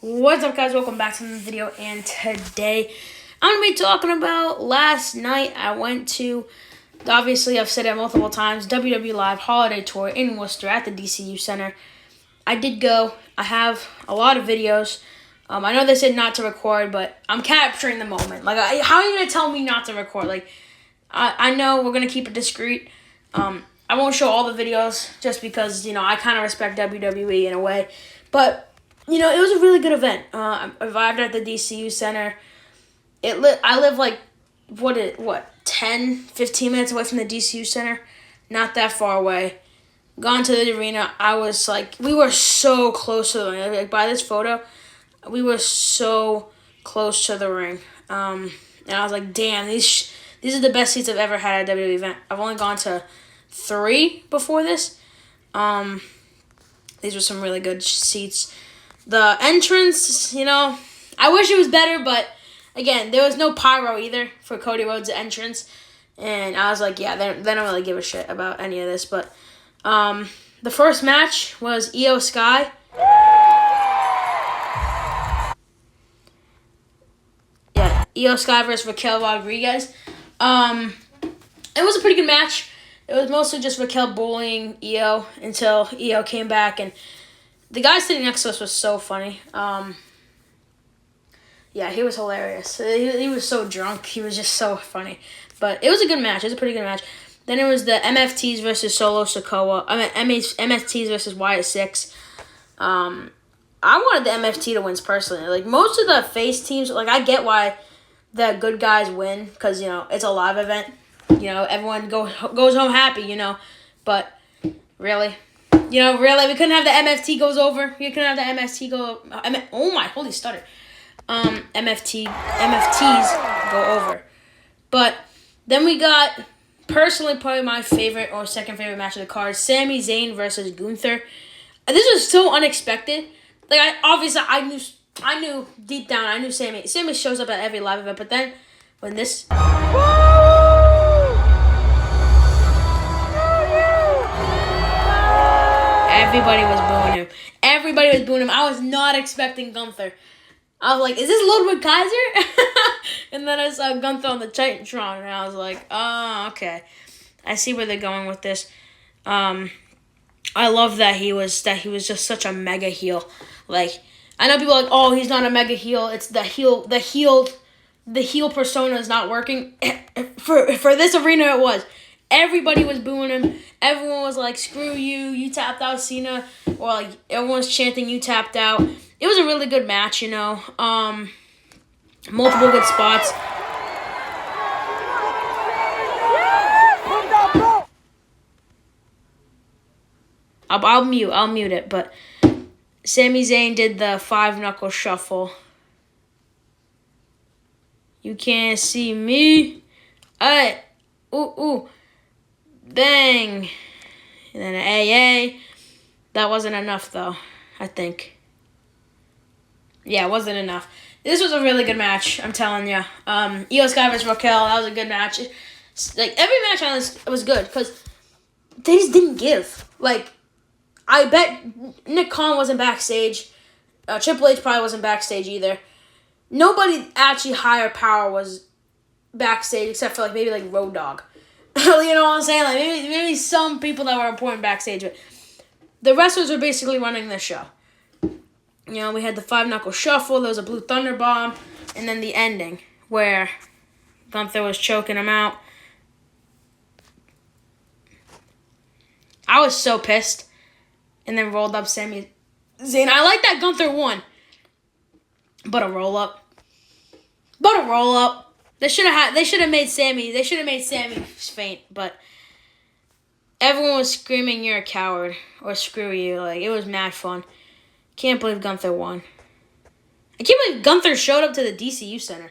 What's up, guys? Welcome back to the video, and today I'm going to be talking about last night. I went to, obviously I've said it multiple times, WWE Live Holiday Tour in Worcester at the DCU Center. I did go. I have a lot of videos. I know they said not to record, but I'm capturing the moment. How are you going to tell me not to record? I know we're going to keep it discreet. I won't show all the videos just because, I kind of respect WWE in a way. But it was a really good event. I arrived at the DCU Center. I live 10, 15 minutes away from the DCU Center. Not that far away. Gone to the arena. I was we were so close to the ring. By this photo, we were so close to the ring. And I was like, damn, these are the best seats I've ever had at a WWE event. I've only gone to 3 before this. These were some really good seats. The entrance, I wish it was better, but again, there was no pyro either for Cody Rhodes' entrance. And I was like, yeah, they don't really give a shit about any of this. But the first match was Io Sky. Yeah, Io Sky versus Raquel Rodriguez. It was a pretty good match. It was mostly just Raquel bullying Io until Io came back, and the guy sitting next to us was so funny. Yeah, he was hilarious. He was so drunk. He was just so funny. But it was a good match. It was a pretty good match. Then it was the MFTs versus Solo Sikoa. MFTs versus Wyatt Six. I wanted the MFT to win personally. Most of the face teams, I get why the good guys win because, it's a live event. Everyone goes home happy, But really, we couldn't have the MFT goes over. We couldn't have the MFT go. Oh my, holy stutter. MFTs go over. But then we got personally probably my favorite or second favorite match of the card: Sami Zayn versus Gunther. This was so unexpected. I knew deep down. I knew Sami. Sami shows up at every live event, but then when this. Everybody was booing him. I was not expecting Gunther. I was like, is this Ludwig Kaiser? And then I saw Gunther on the Titantron, and I was like, oh, okay. I see where they're going with this. I love that he was just such a mega heel. I know people are like, oh, he's not a mega heel. It's the heel persona is not working. For this arena, it was. Everybody was booing him. Everyone was like, screw you, you tapped out Cena. Or everyone's chanting, you tapped out. It was a really good match, multiple good spots. I'll mute it, but Sami Zayn did the 5-knuckle shuffle. You can't see me. Alright. Ooh. Bang. And then an AA. That wasn't enough, though, I think. Yeah, it wasn't enough. This was a really good match, I'm telling you. Io Sky vs. Raquel, that was a good match. Every match on this was good, because they just didn't give. I bet Nick Khan wasn't backstage. Triple H probably wasn't backstage either. Nobody actually higher power was backstage, except for, maybe, Road Dogg. You know what I'm saying? Maybe some people that were important backstage, but the wrestlers were basically running the show. We had the 5-knuckle shuffle, there was a Blue Thunder Bomb, and then the ending where Gunther was choking him out. I was so pissed. And then rolled up Sami Zayn. I like that Gunther won. But a roll up. They should have made Sami faint, but everyone was screaming, "You're a coward," or "Screw you." It was mad fun. Can't believe Gunther won. I can't believe Gunther showed up to the DCU Center.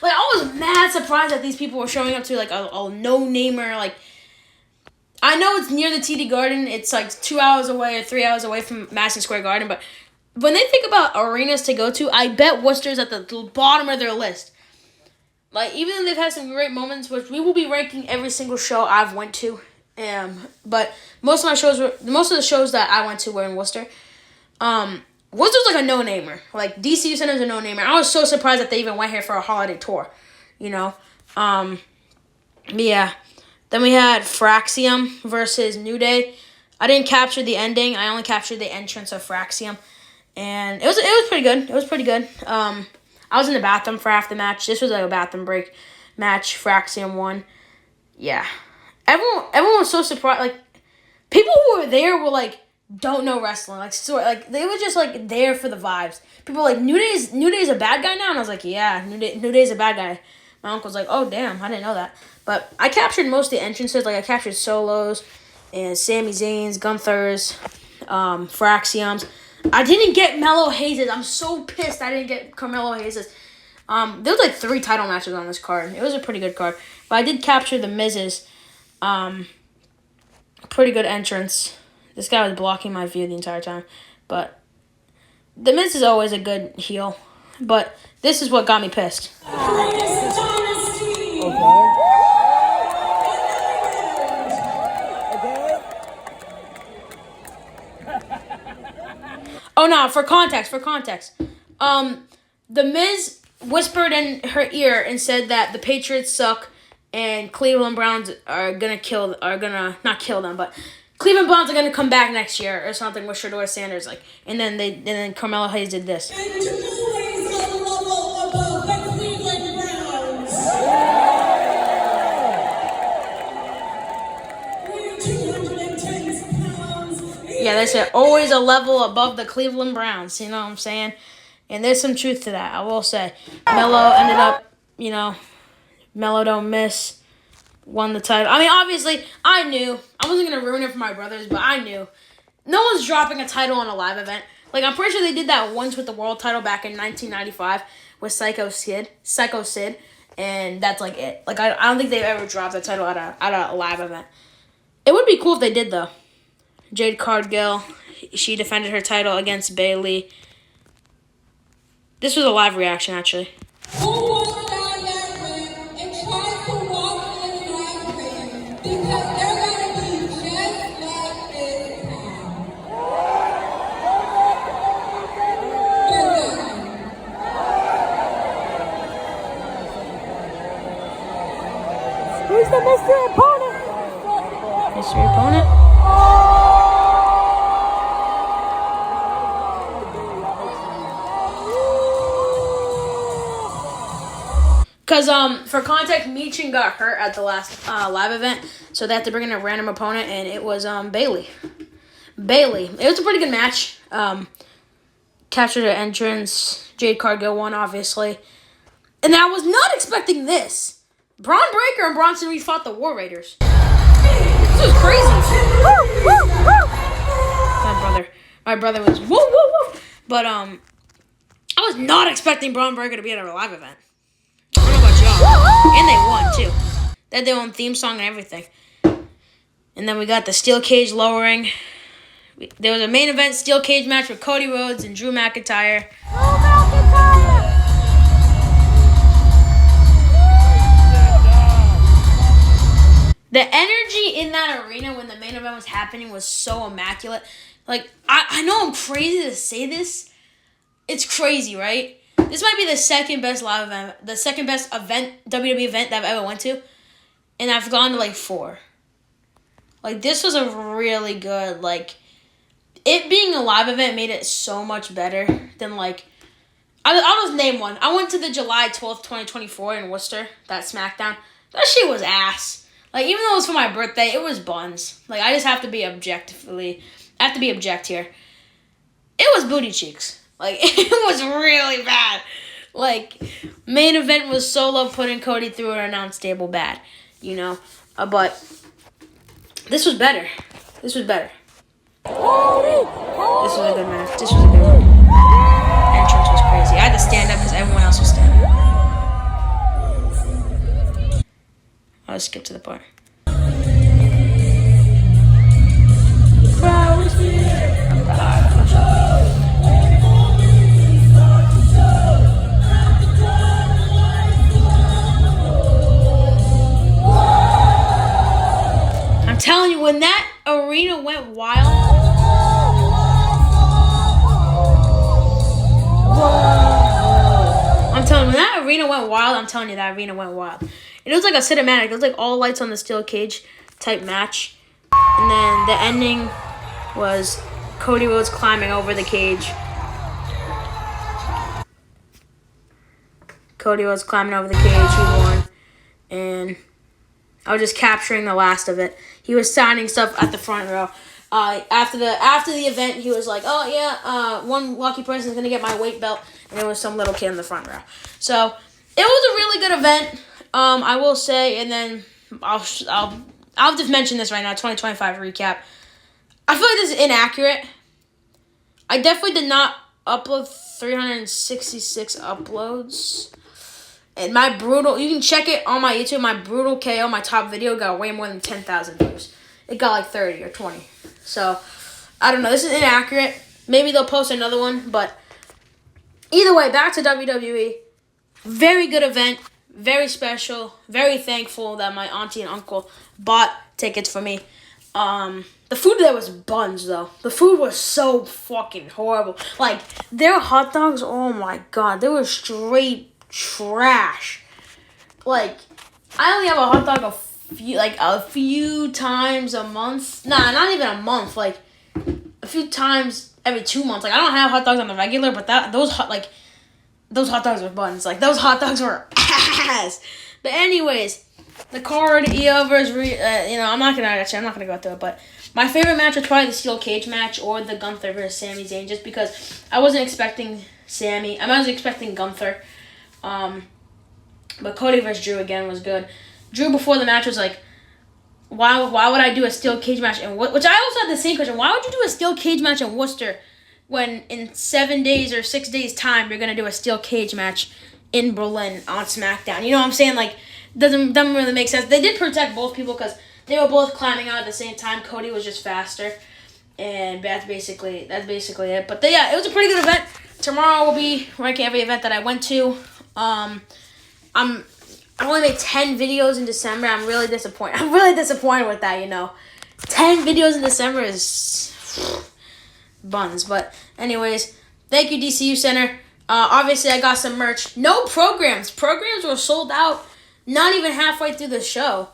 I was mad surprised that these people were showing up to a no-namer. I know it's near the TD Garden. It's 2 hours away or 3 hours away from Madison Square Garden, but when they think about arenas to go to, I bet Worcester's at the bottom of their list. Even though they've had some great moments, which we will be ranking every single show I've went to, but most of the shows that I went to were in Worcester. Worcester's like a no-namer. Like, DC Center's a no-namer. I was so surprised that they even went here for a holiday tour, you know. Yeah. Then we had Fraxium versus New Day. I didn't capture the ending. I only captured the entrance of Fraxium. And it was pretty good. It was pretty good. I was in the bathroom for half the match. This was like a bathroom break match. Fraxium won. Yeah. Everyone was so surprised. Like, people who were there were like, don't know wrestling. Like they were just like there for the vibes. People were like, New Day's a bad guy now? And I was like, yeah, New Day's a bad guy. My uncle's like, oh damn, I didn't know that. But I captured most of the entrances. Like I captured Solos and Sami Zayn's, Gunther's, Fraxium's. I didn't get Mello Hayes'. I'm so pissed I didn't get Carmelo Hayes'. There was like 3 title matches on this card. It was a pretty good card. But I did capture the Miz's. Pretty good entrance. This guy was blocking my view the entire time. But the Miz is always a good heel. But this is what got me pissed. Oh no, for context. The Miz whispered in her ear and said that the Patriots suck and Cleveland Browns are not kill them, but Cleveland Browns are gonna come back next year or something with Shedeur Sanders, like, and then Carmelo Hayes did this. Yeah, they said always a level above the Cleveland Browns. You know what I'm saying? And there's some truth to that, I will say. Melo ended up, Melo don't miss, won the title. I mean, obviously, I knew. I wasn't going to ruin it for my brothers, but I knew. No one's dropping a title on a live event. Like, I'm pretty sure they did that once with the world title back in 1995 with Psycho Sid, and that's, like, it. Like, I don't think they've ever dropped a title at a live event. It would be cool if they did, though. Jade Cargill, she defended her title against Bayley. This was a live reaction, actually. Who walked down that ring and tried to walk in that ring? Because they're going to be just like this now. Who's the mystery opponent? Mystery opponent? Because, for context, Meechin got hurt at the last live event, so they had to bring in a random opponent, and it was Bayley. It was a pretty good match. Captured her entrance. Jade Cargill won, obviously. And I was not expecting this. Braun Breaker and Bronson Reed fought the War Raiders. This was crazy. My brother was woo, woo, woo. But, I was not expecting Braun Breaker to be at a live event. I don't know about y'all. And they won, too. They had their own theme song and everything. And then we got the steel cage lowering. There was a main event steel cage match with Cody Rhodes and Drew McIntyre. The energy in that arena when the main event was happening was so immaculate. Like, I know I'm crazy to say this. It's crazy, right? This might be the second best live event, the second best WWE event that I've ever went to. And I've gone to, 4. Like, this was a really good, it being a live event made it so much better than, I'll just name one. I went to the July 12th, 2024 in Worcester, that SmackDown. That shit was ass. Even though it was for my birthday, it was buns. I just have to be object here. It was booty cheeks. It was really bad. Main event was Solo putting Cody through an announce table bad, but this was better. This was a good match. This was a good one. Entrance was crazy. I had to stand up because everyone else was standing up. I'll skip to the part. I'm telling you, when that arena went wild, arena went wild. I'm telling you, that arena went wild. It was like a cinematic. It was like all lights on the steel cage type match. And then the ending was Cody Rhodes climbing over the cage. Cody Rhodes climbing over the cage. He won. And I was just capturing the last of it. He was signing stuff at the front row. After the event, he was like, "Oh yeah, one lucky person is gonna get my weight belt," and it was some little kid in the front row. So it was a really good event. I will say, and then I'll just mention this right now. 2025 recap. I feel like this is inaccurate. I definitely did not upload 366 uploads. And my brutal, you can check it on my YouTube, my brutal KO, my top video got way more than 10,000 views. It got like 30 or 20. So, I don't know. This is inaccurate. Maybe they'll post another one. But either way, back to WWE. Very good event. Very special. Very thankful that my auntie and uncle bought tickets for me. The food there was buns, though. The food was so fucking horrible. Like, their hot dogs, oh my god. They were straight trash. Like, I only have a hot dog a few times a month. Nah, not even a month. Like, a few times every 2 months. Like, I don't have hot dogs on the regular, but those hot dogs were buns. Like, those hot dogs were ass. But anyways, the card, Io versus I'm not gonna go through it, but my favorite match was probably the steel cage match or the Gunther versus Sami Zayn, just because I wasn't expecting Sami. I was expecting Gunther. But Cody versus Drew again was good. Drew before the match was like, why would I do a steel cage match in which I also had the same question. Why would you do a steel cage match in Worcester when in 7 days or 6 days time you're gonna do a steel cage match in Berlin on SmackDown? You know what I'm saying? Like, doesn't really make sense. They did protect both people because they were both climbing out at the same time. Cody was just faster, and that's basically it. But yeah, it was a pretty good event. Tomorrow we'll be ranking every event that I went to. I only made 10 videos in December. I'm really disappointed. With that, 10 videos in December is buns. But anyways, thank you, DCU Center. Obviously, I got some merch. No programs. Programs were sold out not even halfway through the show.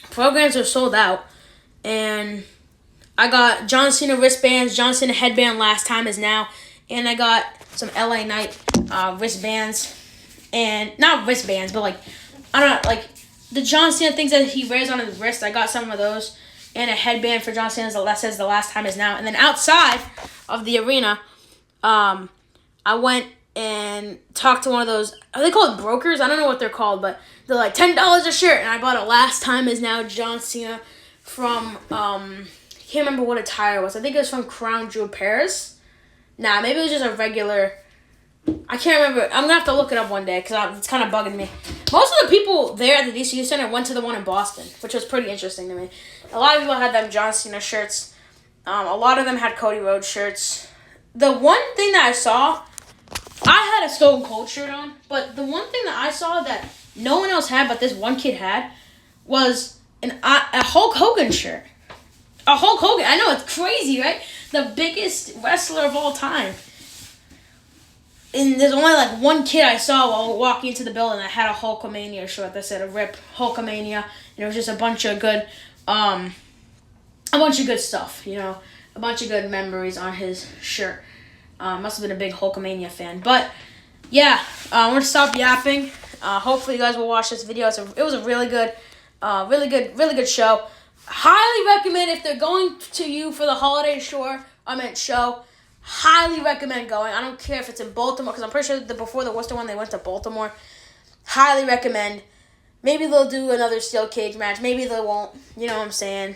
Programs were sold out. And I got John Cena wristbands, John Cena headband last time is now. And I got some LA Knight wristbands. And not wristbands, but I don't know, the John Cena things that he wears on his wrist. I got some of those. And a headband for John Cena that says the last time is now. And then outside of the arena, I went and talked to one of those, are they called brokers? I don't know what they're called, but they're like $10 a shirt. And I bought a last time is now John Cena from, I can't remember what attire it was. I think it was from Crown Jewel Paris. Nah, maybe it was just a regular, I can't remember. I'm going to have to look it up one day because it's kind of bugging me. Most of the people there at the DCU Center went to the one in Boston, which was pretty interesting to me. A lot of people had them John Cena shirts. A lot of them had Cody Rhodes shirts. The one thing that I saw, I had a Stone Cold shirt on, but the one thing that I saw that no one else had but this one kid had was a Hulk Hogan shirt. A Hulk Hogan. I know, it's crazy, right? The biggest wrestler of all time. And there's only one kid I saw while walking into the building that had a Hulkamania shirt that said a RIP Hulkamania. And it was just a bunch of good stuff, a bunch of good memories on his shirt. Must have been a big Hulkamania fan. But yeah, I'm gonna stop yapping. Hopefully you guys will watch this video. It was a really good show. Highly recommend if they're going to you for the holiday show. Highly recommend going. I don't care if it's in Baltimore, because I'm pretty sure before the Worcester one, they went to Baltimore. Highly recommend. Maybe they'll do another steel cage match. Maybe they won't. You know what I'm saying?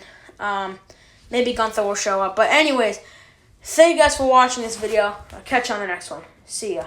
Maybe Gunther will show up. But anyways, thank you guys for watching this video. I'll catch you on the next one. See ya.